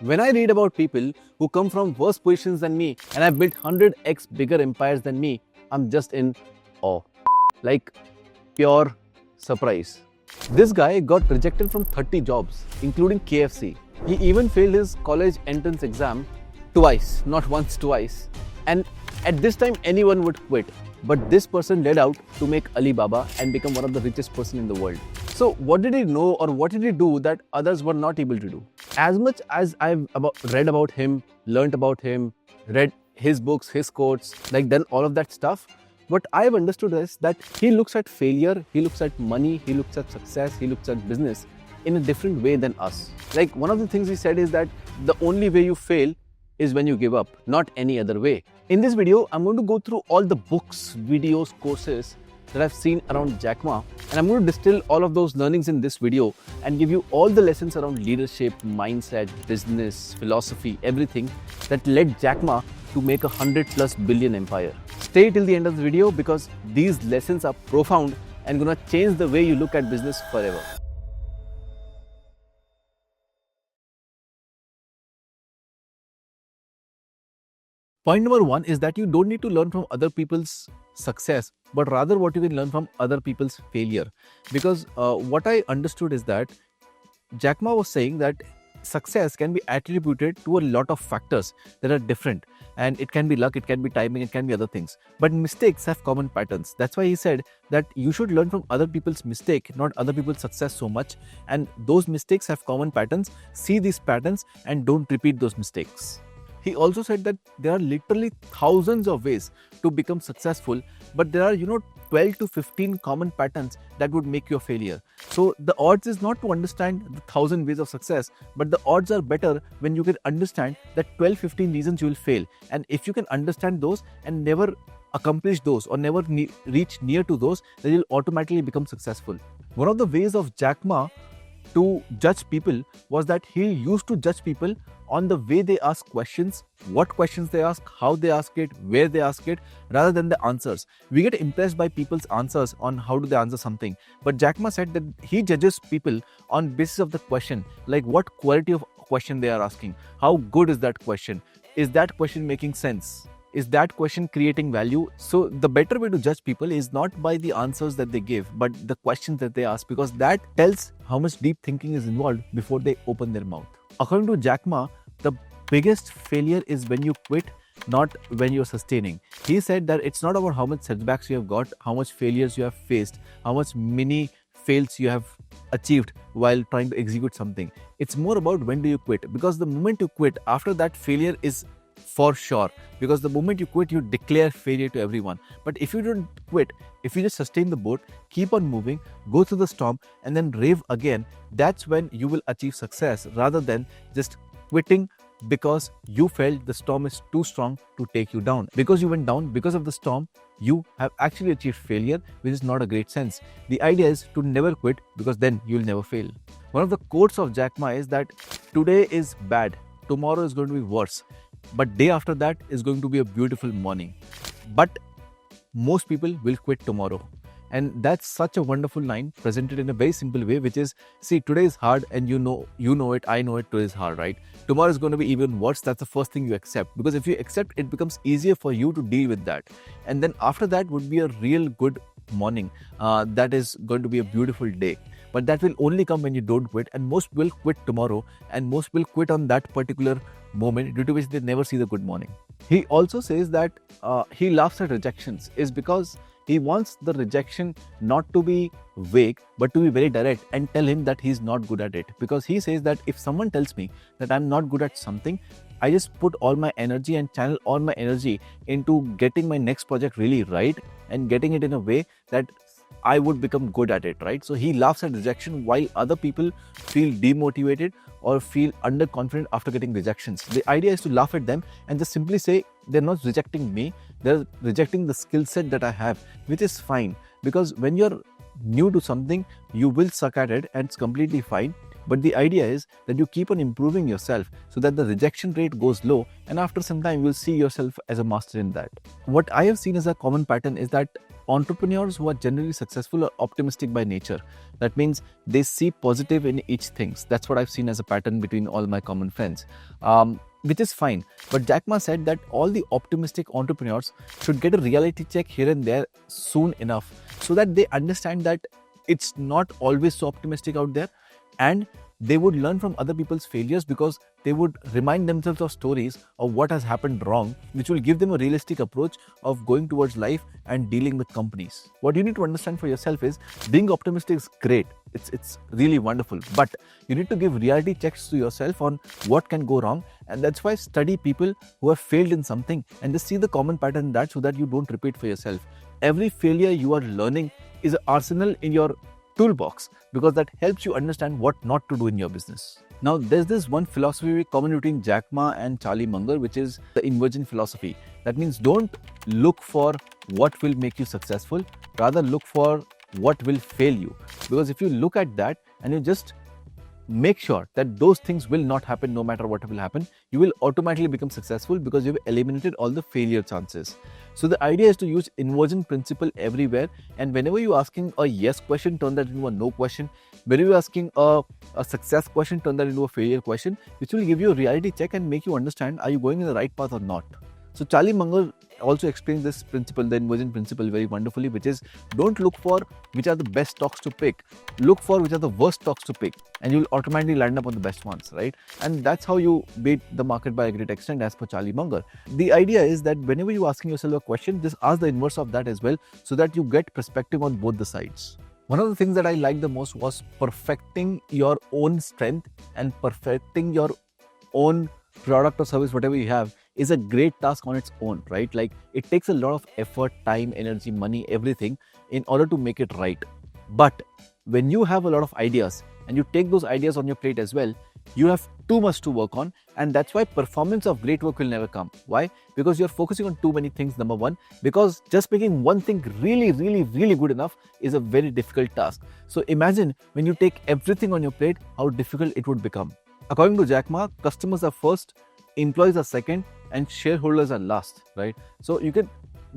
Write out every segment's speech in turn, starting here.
When I read about people who come from worse positions than me and have built 100x bigger empires than me, I'm just in awe. Like pure surprise. This guy got rejected from 30 jobs, including KFC. He even failed his college entrance exam twice, not once, twice. And at this time, anyone would quit. But this person led out to make Alibaba and become one of the richest person in the world. So what did he know or what did he do that others were not able to do? As much as I've read about him, learned about him, read his books, his quotes, like done all of that stuff, what I've understood is that he looks at failure, he looks at money, he looks at success, he looks at business in a different way than us. Like one of the things he said is that the only way you fail is when you give up, not any other way. In this video, I'm going to go through all the books, videos, courses that I've seen around Jack Ma, and I'm going to distill all of those learnings in this video and give you all the lessons around leadership, mindset, business, philosophy, everything that led Jack Ma to make a 100+ billion empire. Stay till the end of the video because these lessons are profound and gonna change the way you look at business forever. Point number one is that you don't need to learn from other people's success, but rather what you can learn from other people's failure. Because what I understood is that Jack Ma was saying that success can be attributed to a lot of factors that are different, and it can be luck, it can be timing, it can be other things, but mistakes have common patterns. That's why he said that you should learn from other people's mistake, not other people's success so much, and those mistakes have common patterns. See these patterns and don't repeat those mistakes. He also said that there are literally thousands of ways to become successful, but there are 12 to 15 common patterns that would make you a failure. So the odds is not to understand the 1,000 ways of success, but the odds are better when you can understand that 12-15 reasons you will fail. And if you can understand those and never accomplish those or never reach near to those, then you'll automatically become successful. One of the ways of Jack Ma to judge people was that he used to judge people on the way they ask questions, what questions they ask, how they ask it, where they ask it, rather than the answers. We get impressed by people's answers on how do they answer something. But Jack Ma said that he judges people on basis of the question, like what quality of question they are asking, how good is that question, is that question making sense, is that question creating value? So the better way to judge people is not by the answers that they give, but the questions that they ask, because that tells how much deep thinking is involved before they open their mouth. According to Jack Ma, the biggest failure is when you quit, not when you're sustaining. He said that it's not about how much setbacks you have got, how much failures you have faced, how much mini fails you have achieved while trying to execute something. It's more about when do you quit, because the moment you quit, after that failure is for sure, because the moment you quit, you declare failure to everyone. But if you don't quit, if you just sustain the boat, keep on moving, go through the storm and then rave again, that's when you will achieve success, rather than just quitting because you felt the storm is too strong to take you down. Because you went down because of the storm, you have actually achieved failure, which is not a great sense. The idea is to never quit, because then you'll never fail. One of the quotes of Jack Ma is that today is bad, tomorrow is going to be worse, but day after that is going to be a beautiful morning. But most people will quit tomorrow. And that's such a wonderful line presented in a very simple way, which is, see, today is hard and you know it, I know it, today is hard, right? Tomorrow is going to be even worse. That's the first thing you accept, because if you accept, it becomes easier for you to deal with that. And then after that would be a real good morning. That is going to be a beautiful day. But that will only come when you don't quit, and most will quit tomorrow, and most will quit on that particular moment, due to which they never see the good morning. He also says that he laughs at rejections is because he wants the rejection not to be vague, but to be very direct and tell him that he's not good at it. Because he says that if someone tells me that I'm not good at something, I just put all my energy and channel all my energy into getting my next project really right and getting it in a way that I would become good at it, right? So he laughs at rejection while other people feel demotivated or feel underconfident after getting rejections. The idea is to laugh at them and just simply say, they're not rejecting me, they're rejecting the skill set that I have, which is fine. Because when you're new to something, you will suck at it and it's completely fine. But the idea is that you keep on improving yourself so that the rejection rate goes low, and after some time you'll see yourself as a master in that. What I have seen as a common pattern is that entrepreneurs who are generally successful are optimistic by nature. That means they see positive in each thing. That's what I've seen as a pattern between all my common friends, which is fine. But Jack Ma said that all the optimistic entrepreneurs should get a reality check here and there soon enough so that they understand that it's not always so optimistic out there, and they would learn from other people's failures because they would remind themselves of stories of what has happened wrong, which will give them a realistic approach of going towards life and dealing with companies. What you need to understand for yourself is being optimistic is great. It's really wonderful, but you need to give reality checks to yourself on what can go wrong, and that's why study people who have failed in something and just see the common pattern in that so that you don't repeat for yourself. Every failure you are learning is an arsenal in your toolbox because that helps you understand what not to do in your business. Now, there's this one philosophy common between Jack Ma and Charlie Munger, which is the inversion philosophy. That means don't look for what will make you successful, rather look for what will fail you. Because if you look at that and you just make sure that those things will not happen no matter what will happen, you will automatically become successful because you've eliminated all the failure chances. So the idea is to use inversion principle everywhere, and whenever you're asking a yes question, turn that into a no question. Whenever you're asking a success question, turn that into a failure question, which will give you a reality check and make you understand are you going in the right path or not. So Charlie Munger also explains this principle, the inversion principle, very wonderfully, which is don't look for which are the best stocks to pick, look for which are the worst stocks to pick, and you'll automatically land up on the best ones, right? And that's how you beat the market by a great extent as per Charlie Munger. The idea is that whenever you're asking yourself a question, just ask the inverse of that as well so that you get perspective on both the sides. One of the things that I liked the most was perfecting your own strength and perfecting your own product or service, whatever you have, is a great task on its own, right? Like it takes a lot of effort, time, energy, money, everything in order to make it right. But when you have a lot of ideas and you take those ideas on your plate as well, you have too much to work on, and that's why performance of great work will never come. Why? Because you're focusing on too many things, number one, because just making one thing really, really, really good enough is a very difficult task. So imagine when you take everything on your plate, how difficult it would become. According to Jack Ma, customers are first, employees are second, and shareholders are last, right? So you can,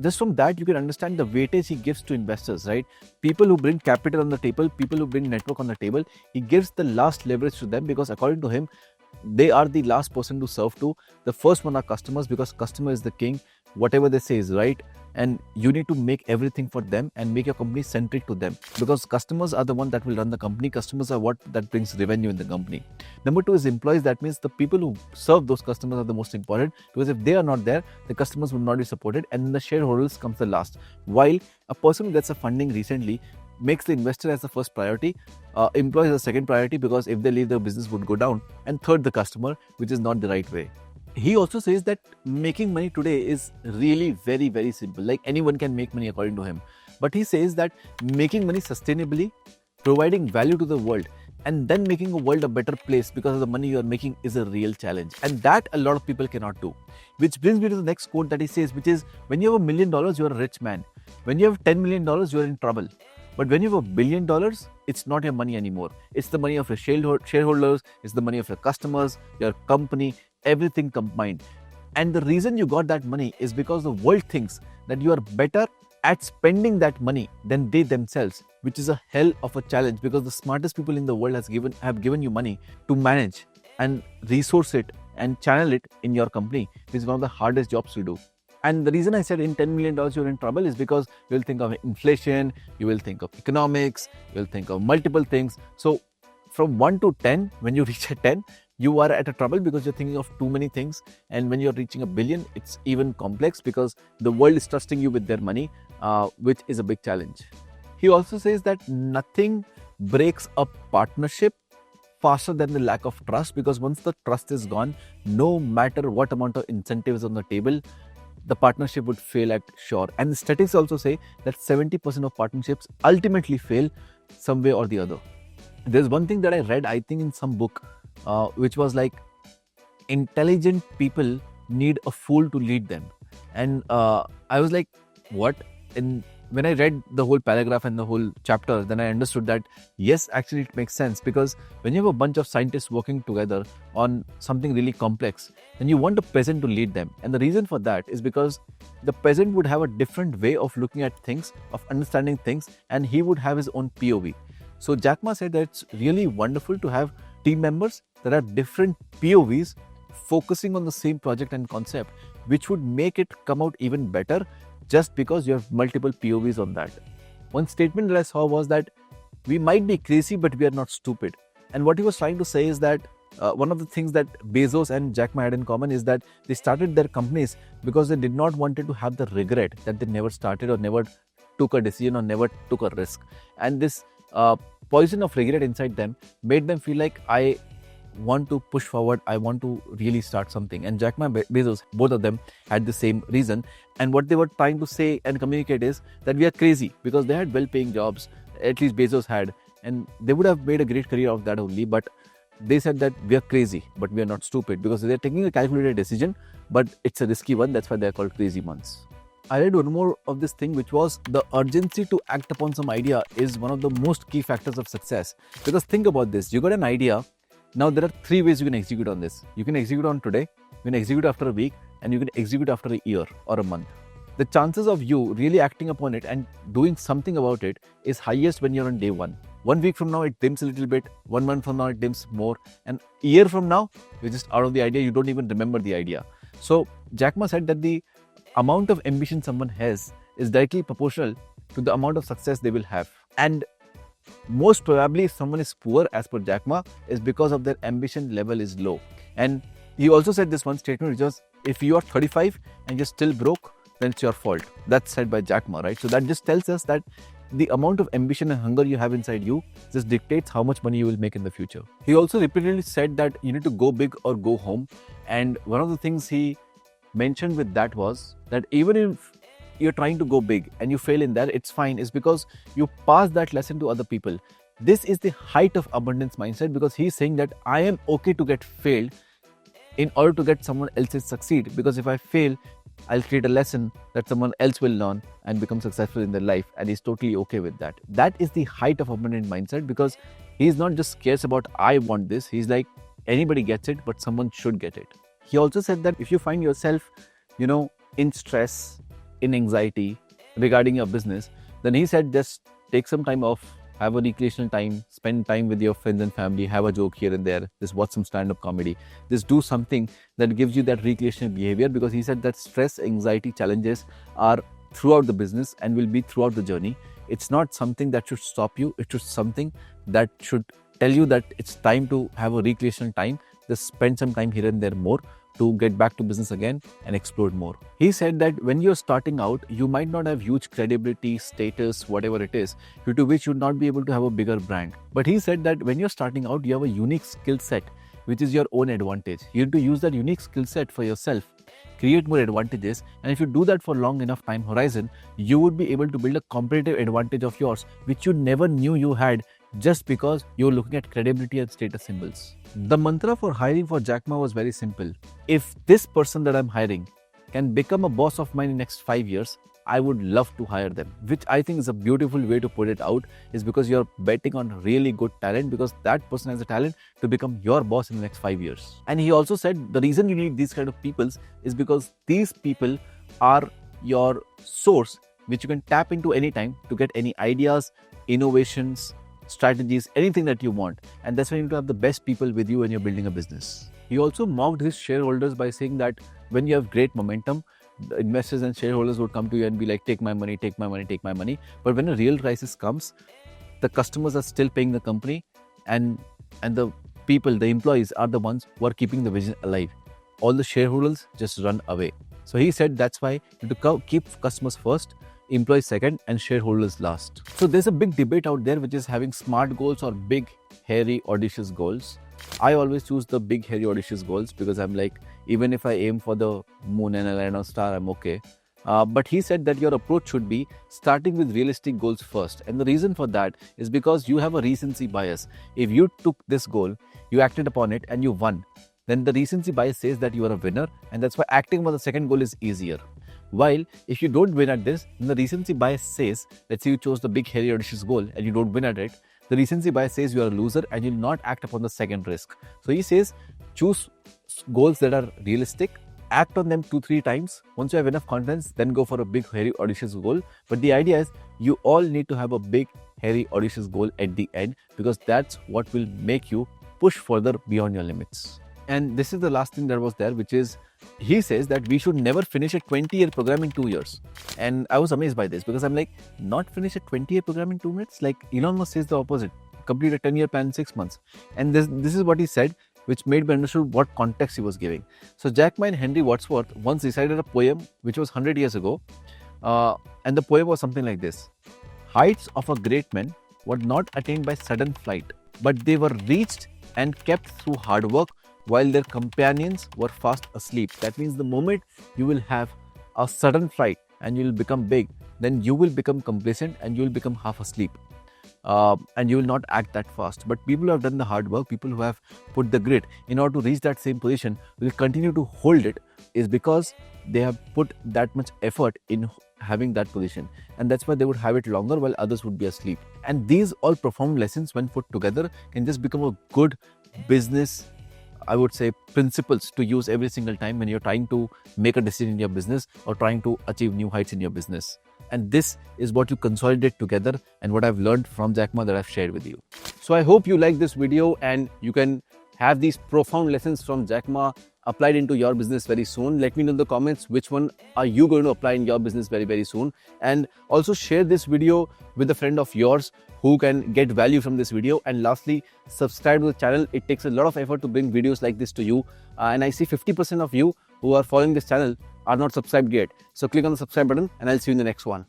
just from that, you can understand the weightage he gives to investors, right? People who bring capital on the table, people who bring network on the table, he gives the last leverage to them because according to him, they are the last person to serve to. The first one are customers because customer is the king. Whatever they say is right. And you need to make everything for them and make your company centric to them because customers are the one that will run the company. Customers are what that brings revenue in the company. Number two is employees. That means the people who serve those customers are the most important because if they are not there, the customers will not be supported, and then the shareholders comes the last. While a person who gets a funding recently makes the investor as the first priority, employees are the second priority because if they leave, the business would go down, and third the customer, which is not the right way. He also says that making money today is really very, very simple. Like anyone can make money according to him. But he says that making money sustainably, providing value to the world, and then making a world a better place because of the money you are making is a real challenge. And that a lot of people cannot do. Which brings me to the next quote that he says, which is when you have $1 million, you are a rich man. When you have $10 million, you are in trouble. But when you have $1 billion, it's not your money anymore. It's the money of your shareholders, it's the money of your customers, your company, everything combined. And the reason you got that money is because the world thinks that you are better at spending that money than they themselves, which is a hell of a challenge because the smartest people in the world have given you money to manage and resource it and channel it in your company, which is one of the hardest jobs to do. And the reason I said in $10 million you're in trouble is because you'll think of inflation, you will think of economics, you'll think of multiple things. So from 1 to 10, when you reach a 10, you are at a trouble because you're thinking of too many things. And when you're reaching $1 billion, it's even complex because the world is trusting you with their money, which is a big challenge. He also says that nothing breaks a partnership faster than the lack of trust, because once the trust is gone, no matter what amount of incentives on the table, the partnership would fail at sure. And the statistics also say that 70% of partnerships ultimately fail some way or the other. There's one thing that I read, I think in some book, which was like, intelligent people need a fool to lead them. And I was like, what? And when I read the whole paragraph and the whole chapter, then I understood that yes, actually it makes sense, because when you have a bunch of scientists working together on something really complex, then you want a peasant to lead them. And the reason for that is because the peasant would have a different way of looking at things, of understanding things, and he would have his own POV. So Jack Ma said that it's really wonderful to have team members that have different POVs focusing on the same project and concept, which would make it come out even better just because you have multiple POVs on that. One statement that I saw was that we might be crazy, but we are not stupid. And what he was trying to say is that one of the things that Bezos and Jack Ma had in common is that they started their companies because they did not wanted to have the regret that they never started or never took a decision or never took a risk. And this poison of regret inside them made them feel like, I want to push forward, I want to really start something. And Jack Ma, Bezos, both of them had the same reason. And what they were trying to say and communicate is that we are crazy, because they had well-paying jobs, at least Bezos had, and they would have made a great career of that only. But they said that we are crazy, but we are not stupid, because they're taking a calculated decision, but it's a risky one. That's why they're called crazy ones. I read one more of this thing, which was the urgency to act upon some idea is one of the most key factors of success. Because think about this, you got an idea. Now there are three ways you can execute on this. You can execute on today, you can execute after a week, and you can execute after a year or a month. The chances of you really acting upon it and doing something about it is highest when you're on day one. 1 week from now, it dims a little bit. 1 month from now, it dims more. And a year from now, you're just out of the idea. You don't even remember the idea. So Jack Ma said that the amount of ambition someone has is directly proportional to the amount of success they will have. And most probably, if someone is poor, as per Jack Ma, is because of their ambition level is low. And he also said this one statement, which was, if you are 35 and you're still broke, then it's your fault. That's said by Jack Ma, right? So that just tells us that the amount of ambition and hunger you have inside you just dictates how much money you will make in the future. He also repeatedly said that you need to go big or go home. And one of the things he mentioned with that was that even if you're trying to go big and you fail in that, it's fine. It's because you pass that lesson to other people. This is the height of abundance mindset, because he's saying that I am okay to get failed in order to get someone else's succeed. Because if I fail, I'll create a lesson that someone else will learn and become successful in their life, and he's totally okay with that. That is the height of abundant mindset, because he's not just scared about I want this. He's like, anybody gets it, but someone should get it. He also said that if you find yourself, in stress, in anxiety regarding your business, then he said just take some time off, have a recreational time, spend time with your friends and family, have a joke here and there, just watch some stand-up comedy, just do something that gives you that recreational behavior, because he said that stress, anxiety, challenges are throughout the business and will be throughout the journey. It's not something that should stop you, it should something that should tell you that it's time to have a recreational time, just spend some time here and there more to get back to business again and explore more. He said that when you're starting out, you might not have huge credibility, status, whatever it is, due to which you'd not be able to have a bigger brand. But he said that when you're starting out, you have a unique skill set, which is your own advantage. You have to use that unique skill set for yourself, create more advantages, and if you do that for long enough time horizon, you would be able to build a competitive advantage of yours, which you never knew you had, just because you're looking at credibility and status symbols. The mantra for hiring for Jack Ma was very simple. If this person that I'm hiring can become a boss of mine in the next 5 years, I would love to hire them, which I think is a beautiful way to put it out, is because you're betting on really good talent, because that person has a talent to become your boss in the next 5 years. And he also said the reason you need these kind of people is because these people are your source, which you can tap into anytime to get any ideas, innovations, strategies, anything that you want. And that's why you need to have the best people with you when you're building a business. He also mocked his shareholders by saying that when you have great momentum, the investors and shareholders would come to you and be like, take my money, take my money, take my money. But when a real crisis comes, the customers are still paying the company, and the people, the employees, are the ones who are keeping the vision alive. All the shareholders just run away. So he said that's why you have to keep customers first, employees second, and shareholders last. So there's a big debate out there, which is having SMART goals or big, hairy, audacious goals. I always choose the big, hairy, audacious goals, because I'm like, even if I aim for the moon and I land on a star, I'm okay. But he said that your approach should be starting with realistic goals first. And the reason for that is because you have a recency bias. If you took this goal, you acted upon it and you won, then the recency bias says that you are a winner, and that's why acting for the second goal is easier. While if you don't win at this, then the recency bias says, let's say you chose the big, hairy, audacious goal and you don't win at it, the recency bias says you are a loser and you'll not act upon the second risk. So he says, choose goals that are realistic, act on them 2-3 times. Once you have enough confidence, then go for a big, hairy, audacious goal. But the idea is you all need to have a big, hairy, audacious goal at the end, because that's what will make you push further beyond your limits. And this is the last thing that was there, which is he says that we should never finish a 20-year program in 2 years. And I was amazed by this, because I'm like, not finish a 20-year program in 2 minutes? Like Elon Musk says the opposite, complete a 10-year plan in 6 months. And this is what he said, which made me understand what context he was giving. So Jack Ma and Henry Wadsworth once recited a poem which was 100 years ago. And the poem was something like this: heights of a great man were not attained by sudden flight, but they were reached and kept through hard work while their companions were fast asleep. That means the moment you will have a sudden flight and you will become big, then you will become complacent and you will become half asleep. And you will not act that fast. But people who have done the hard work, people who have put the grit in order to reach that same position, will continue to hold it, is because they have put that much effort in having that position. And that's why they would have it longer while others would be asleep. And these all profound lessons, when put together, can just become a good business, I would say, principles to use every single time when you're trying to make a decision in your business or trying to achieve new heights in your business. And this is what you consolidate together and what I've learned from Jack Ma that I've shared with you. So I hope you like this video and you can have these profound lessons from Jack Ma applied into your business very soon. Let me know in the comments which one are you going to apply in your business very, very soon. And also share this video with a friend of yours who can get value from this video. And lastly, subscribe to the channel. It takes a lot of effort to bring videos like this to you. And I see 50% of you who are following this channel are not subscribed yet. So click on the subscribe button and I'll see you in the next one.